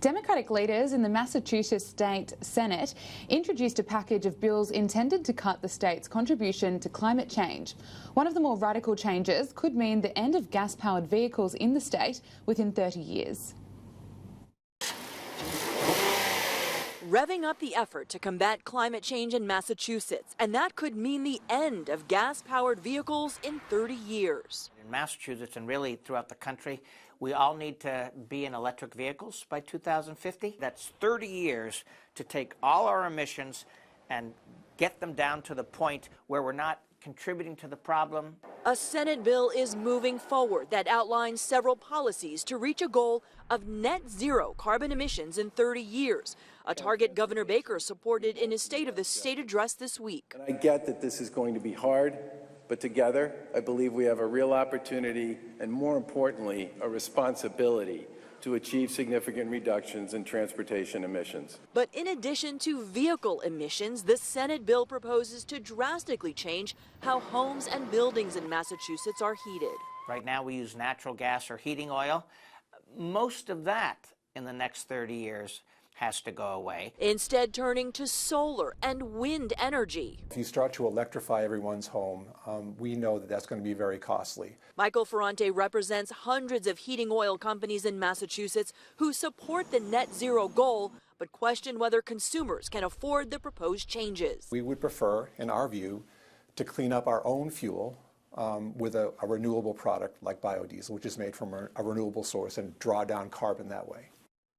Democratic leaders in the Massachusetts State Senate introduced a package of bills intended to cut the state's contribution to climate change. One of the more radical changes could mean the end of gas-powered vehicles in the state within 30 years. Revving up the effort to combat climate change in Massachusetts, and that could mean the end of gas-powered vehicles in 30 years. In Massachusetts and really throughout the country, we all need to be in electric vehicles by 2050. That's 30 years to take all our emissions and get them down to the point where we're not contributing to the problem. A Senate bill is moving forward that outlines several policies to reach a goal of net zero carbon emissions in 30 years, a target Governor Baker supported in his State of the State address this week. And I get that this is going to be hard, but together I believe we have a real opportunity and, more importantly, a responsibility to achieve significant reductions in transportation emissions. But in addition to vehicle emissions, the Senate bill proposes to drastically change how homes and buildings in Massachusetts are heated. Right now we use natural gas or heating oil. Most of that in the next 30 years has to go away. Instead, turning to solar and wind energy. If you start to electrify everyone's home, we know that that's going to be very costly. Michael FERRANTE represents hundreds of heating oil companies in Massachusetts who support the net zero goal, but question whether consumers can afford the proposed changes. We would prefer, in our view, to clean up our own fuel with a renewable product like biodiesel, which is made from a renewable source, and draw down carbon that way.